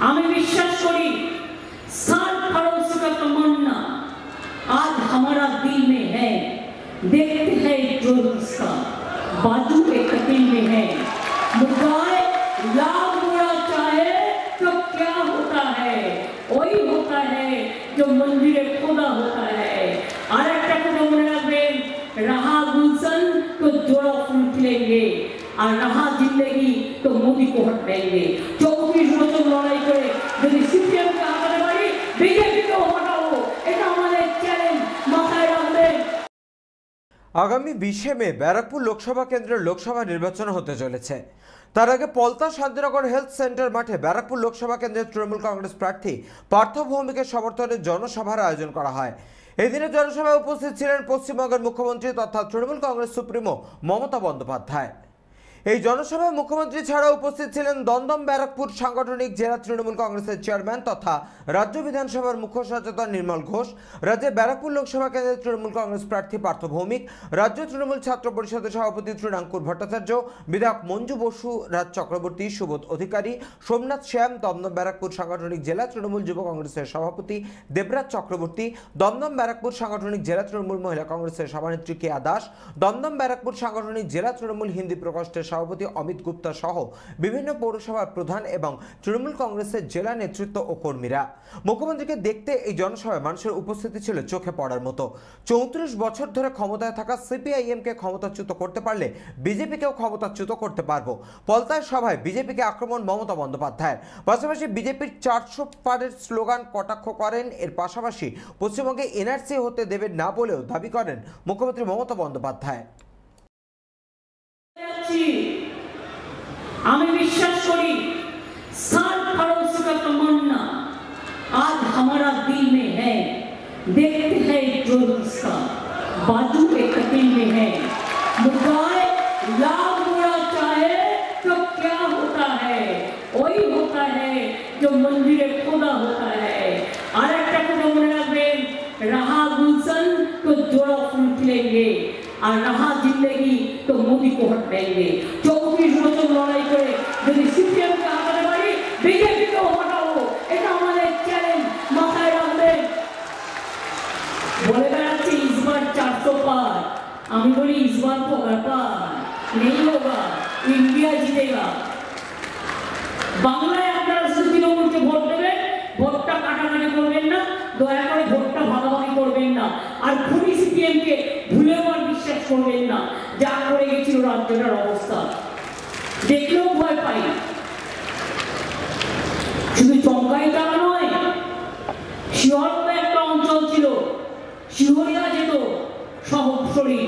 আমি বিশ্বাস করি साल पड़ोस का तमन्ना आज हमारा दिल में है। देखते हैं जो इसका बाजू के कटिल में है। मुद्दाए लाभ बुरा चाहे तो क्या होता है, वही होता है जो मंदिर खुदा होता है। और एक को मने रखबेन, रहा गुलशन तो जोड़ा फूल खिलेंगे और रहा जिंदगी तो मोदी को हट देंगे। 24 বছর লড়াই করে যদি সিপিএম কে আগাতে পারি, বিজেপি কে হটাবো, এটা আমাদের চ্যালেঞ্জ, মাথায় রাখবেন। আগামী 20 মে ব্যারাকপুর লোকসভা কেন্দ্রের লোকসভা নির্বাচন হতে চলেছে। তার আগে পলতা শান্তিনগর হেলথ সেন্টার মাঠে ব্যারাকপুর লোকসভা কেন্দ্রের তৃণমূল কংগ্রেস প্রার্থী পার্থ ভৌমিকের সমর্থনে জনসভার আয়োজন করা হয়। এই দিনে জনসভায় উপস্থিত ছিলেন পশ্চিমবঙ্গের মুখ্যমন্ত্রী তথা তৃণমূল কংগ্রেস সুপ্রিমো মমতা বন্দ্যোপাধ্যায়। এই জনসভায় মুখ্যমন্ত্রী ছাড়াও উপস্থিত ছিলেন দমদম ব্যারাকপুর সাংগঠনিক জেলা তৃণমূল কংগ্রেসের চেয়ারম্যান তথা রাজ্য বিধানসভার মুখ্য সচেতন নির্মল ঘোষ, রাজ্যে ব্যারাকপুর লোকসভা কেন্দ্রের তৃণমূল কংগ্রেস প্রার্থী পার্থ ভৌমিক, রাজ্য তৃণমূল ছাত্র পরিষদের সভাপতি তৃণাঙ্কুর ভট্টাচার্য, বিধায়ক মঞ্জু বসু, রাজ চক্রবর্তী, সুবোধ অধিকারী, সোমনাথ শ্যাম, দমদম ব্যারাকপুর সাংগঠনিক জেলা তৃণমূল যুব কংগ্রেসের সভাপতি দেবরাজ চক্রবর্তী, দমদম ব্যারাকপুর সাংগঠনিক জেলা তৃণমূল মহিলা কংগ্রেসের সভানেত্রী কেয়া দাস, দমদম ব্যারাকপুর সাংগঠনিক জেলা তৃণমূল হিন্দি প্রকোষ্ঠের সভাপতি অমিত গুপ্তা সহ বিভিন্ন পৌরসভার প্রধান এবং তৃণমূল কংগ্রেসের জেলা নেতৃত্ব ও কর্মীরা। মুখ্যমন্ত্রীকে দেখতে এই জনসভায় মানুষের উপস্থিতি ছিল চোখে পড়ার মতো। 34 বছর ধরে ক্ষমতায় থাকা সিপিআইএমকে ক্ষমতাচ্যুত করতে পারলে বিজেপিকেও ক্ষমতাচ্যুত করতে পারবো। পলতায় সভায় বিজেপিকে আক্রমণ মমতা বন্দ্যোপাধ্যায়ের। পাশাপাশি বিজেপির 400 পারের স্লোগান কটাক্ষ করেন। এর পাশাপাশি পশ্চিমবঙ্গে এনআরসি হতে দেবেন না বলেও দাবি করেন মুখ্যমন্ত্রী মমতা বন্দ্যোপাধ্যায়। আমি বিশ্বাস করি साल पड़ोस का तमन्ना आज हमारा दिल में है। देखते हैं जो इसका बाजू के कटिल में है। मुद्दाए लाभ बुरा चाहे तो क्या होता है, वही होता है जो मंदिर खुदा होता है। और एक को मने रखबेन, रहा गुलशन तो जोड़ा फूल खिलेंगे और रहा जिंदगी तो मोदी को हट देंगे। 24 বছর লড়াই করে যদি সিপিএম কে আগাতে পারি, বিজেপি কে হটাবো, এটা আমাদের চ্যালেঞ্জ, মাথায় রাখবেন। বলে বেড়াচ্ছে इस बार 400 पार, আমি বলি इस बार तो पार नहीं होगा, इंडिया जीतेगा। বাংলায় আপনারা তৃণমূলকে ভোট দেবেন, ভোটটা কাটাকাটি করবেন না, দয়া করে ভোটটা ভাগাভাগি করবেন না। আর খুনি সিপিএম কে ভুলেও আর বিশ্বাস করবেন না, যা করে গেছিল রাজ্যটার অবস্থা দেখলেও ভয় পাই। শুধু চমকাই তারা নয়, শিহরণে একটা অঞ্চল ছিল, শিহরিয়া যেত সব শরীর,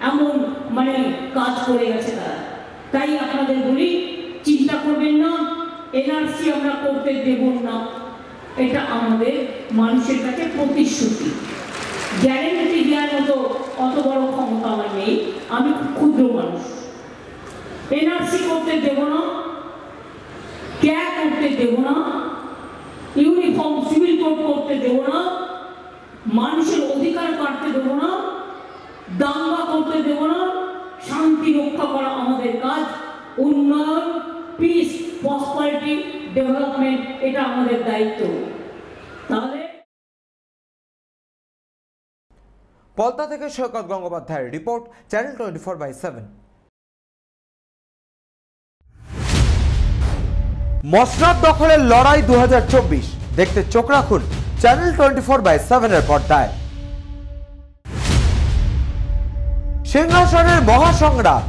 এমন মানে কাজ করে গেছে তারা। তাই আপনাদের বলি, চিন্তা করবেন না, এনআরসি আমরা করতে দেব না, এটা আমাদের মানুষের কাছে প্রতিশ্রুতি। গ্যারেন্টি দেওয়ার মতো অত বড় ক্ষমতা আমার নেই, আমি খুব ক্ষুদ্র মানুষ। এনআরসি করতে দেব না, ক্যাগ করতে দেব না, ইউনিফর্ম সিভিল কোড করতে দেব না, মানুষের অধিকার কাটতে দেব না, দাঙ্গা করতে দেব না। শান্তি রক্ষা করা আমাদের কাজ। উন্নয়ন, পিস, প্রসপারিটি, ডেভেলপমেন্ট, এটা আমাদের দায়িত্ব। তাহলে পলতা থেকে সৈকত গঙ্গোপাধ্যায়ের রিপোর্ট, চ্যানেল 24/7। মসনদ দখলের লড়াই 2024 দেখতে চোখ রাখুন চ্যানেল 24/7 এর পর্দায়। সিংহাসনের মহাসংগ্রাম